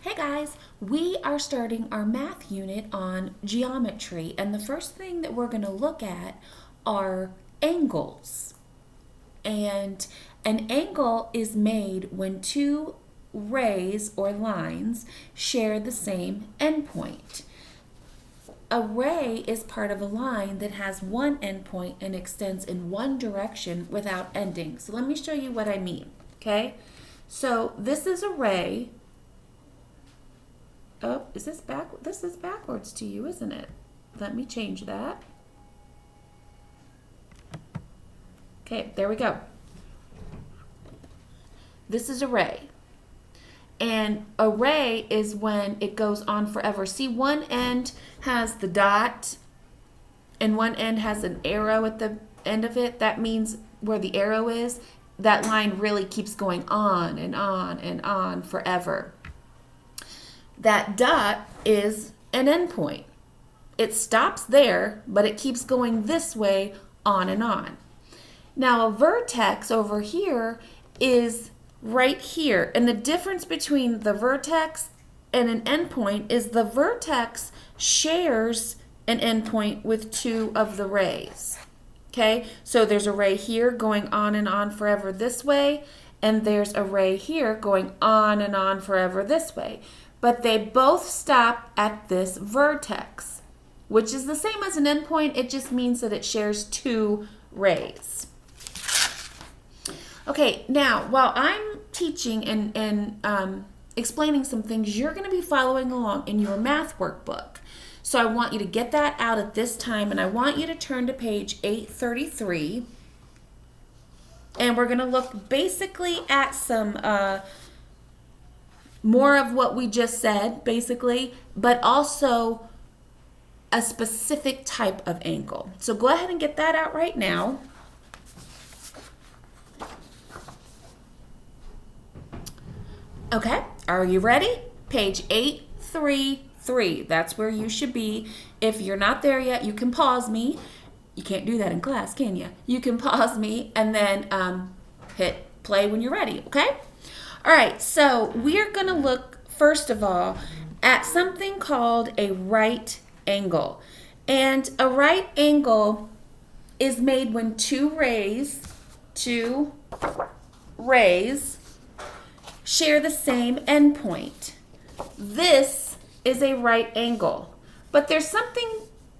Hey guys, we are starting our math unit on geometry, and the first thing that we're going to look at are angles. And an angle is made when two rays or lines share the same endpoint. A ray is part of a line that has one endpoint and extends in one direction without ending. So let me show you what I mean, okay? So this is a ray. Oh, is this back? This is backwards to you, isn't it? Let me change that. Okay, there we go. This is a ray. And a ray is when it goes on forever. See, one end has the dot and one end has an arrow at the end of it. That means where the arrow is, that line really keeps going on and on and on forever. That dot is an endpoint. It stops there, but it keeps going this way on and on. Now a vertex over here is right here. And the difference between the vertex and an endpoint is the vertex shares an endpoint with two of the rays. Okay, so there's a ray here going on and on forever this way, and there's a ray here going on and on forever this way. But they both stop at this vertex, which is the same as an endpoint. It just means that it shares two rays. Okay, now while I'm teaching and explaining some things, you're going to be following along in your math workbook. So I want you to get that out at this time, and I want you to turn to page 833. And we're going to look basically at some more of what we just said, basically, but also a specific type of angle. So go ahead and get that out right now. Okay, are you ready? Page 833. That's where you should be. If you're not there yet, you can pause me. You can't do that in class, can you? You can pause me and then hit play when you're ready, okay? All right, so we're going to look, first of all, at something called a right angle. And a right angle is made when two rays share the same endpoint. This is a right angle. But there's something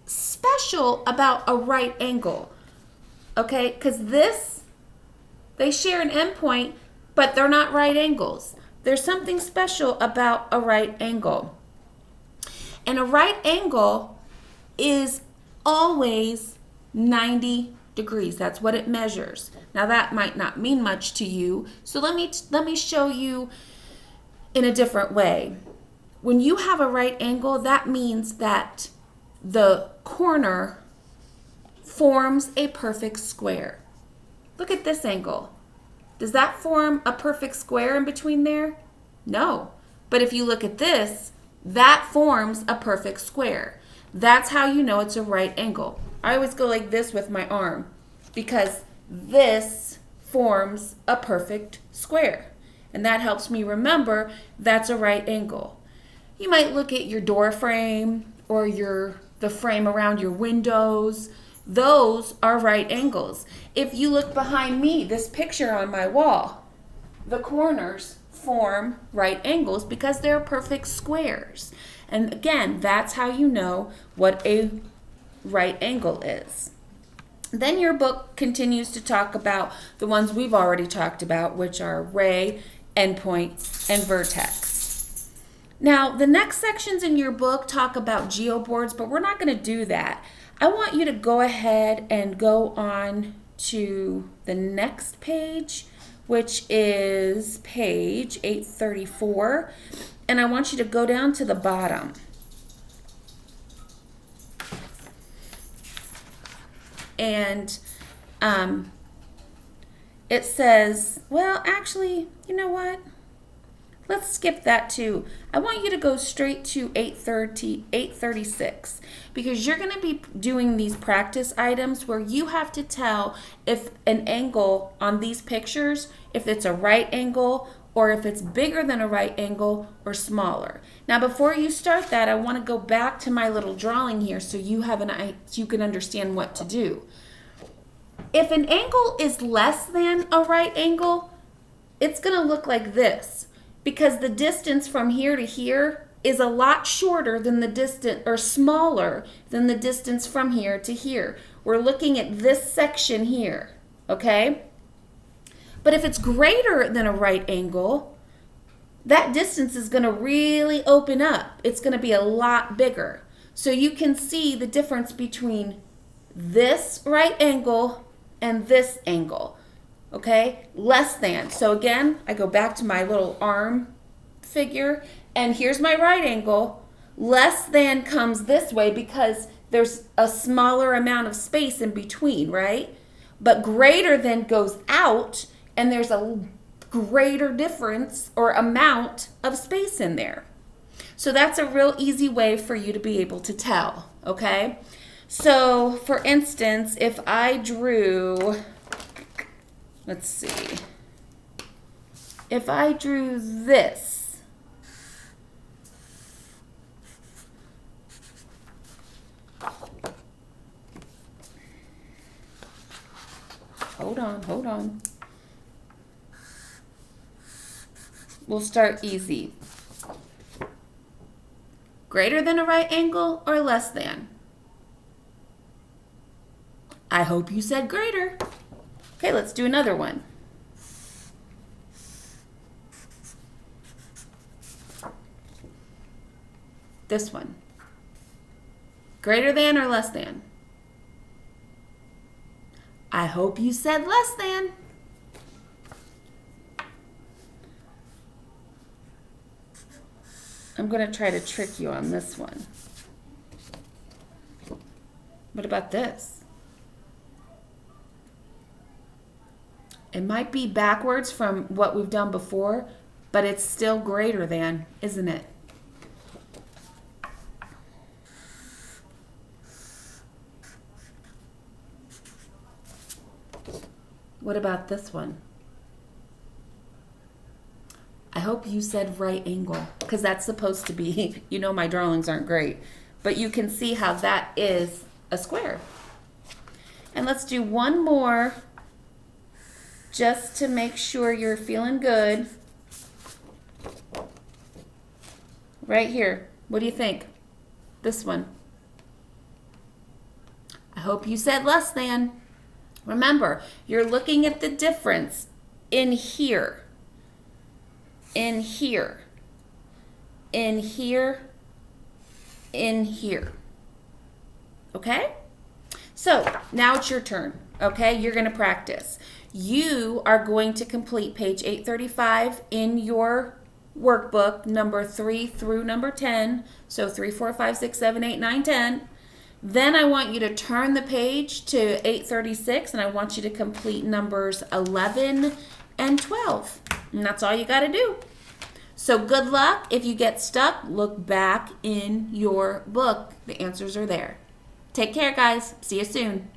special about a right angle, okay? Because they share an endpoint, but they're not right angles. There's something special about a right angle. And a right angle is always 90 degrees. That's what it measures. Now that might not mean much to you, so let me show you in a different way. When you have a right angle, that means that the corner forms a perfect square. Look at this angle. Does that form a perfect square in between there? No. But if you look at this, that forms a perfect square. That's how you know it's a right angle. I always go like this with my arm because this forms a perfect square. And that helps me remember that's a right angle. You might look at your door frame or the frame around your windows. Those are right angles. If you look behind me, this picture on my wall, the corners form right angles because they're perfect squares. And again, that's how you know what a right angle is. Then your book continues to talk about the ones we've already talked about, which are ray, endpoint, and vertex. Now, the next sections in your book talk about geoboards, but we're not going to do that. I want you to go ahead and go on to the next page, which is page 834, and I want you to go down to the bottom. And it says, well, actually, you know what? Let's skip that too. I want you to go straight to 836 because you're going to be doing these practice items where you have to tell if an angle on these pictures, if it's a right angle or if it's bigger than a right angle or smaller. Now, before you start that, I want to go back to my little drawing here so you can understand what to do. If an angle is less than a right angle, it's going to look like this, because the distance from here to here is a lot shorter than the distance, or smaller than the distance from here to here. We're looking at this section here, okay? But if it's greater than a right angle, that distance is going to really open up. It's going to be a lot bigger. So you can see the difference between this right angle and this angle, okay? Less than. So again, I go back to my little arm figure, and here's my right angle. Less than comes this way because there's a smaller amount of space in between, right? But greater than goes out, and there's a greater difference or amount of space in there. So that's a real easy way for you to be able to tell, okay? So for instance, if I drew, let's see, if I drew this, hold on. We'll start easy. Greater than a right angle or less than? I hope you said greater. Okay, let's do another one. This one. Greater than or less than? I hope you said less than. I'm going to try to trick you on this one. What about this? It might be backwards from what we've done before, but it's still greater than, isn't it? What about this one? I hope you said right angle, because that's supposed to be, you know my drawings aren't great, but you can see how that is a square. And let's do one more just to make sure you're feeling good. Right here. What do you think? This one. I hope you said less than. Remember, you're looking at the difference in here, in here, in here, in here. Okay? So now it's your turn. Okay? You're going to practice. You are going to complete page 835 in your workbook, number 3 through number 10. So 3, 4, 5, 6, 7, 8, 9, 10. Then I want you to turn the page to 836, and I want you to complete numbers 11 and 12. And that's all you got to do. So good luck. If you get stuck, look back in your book. The answers are there. Take care, guys. See you soon.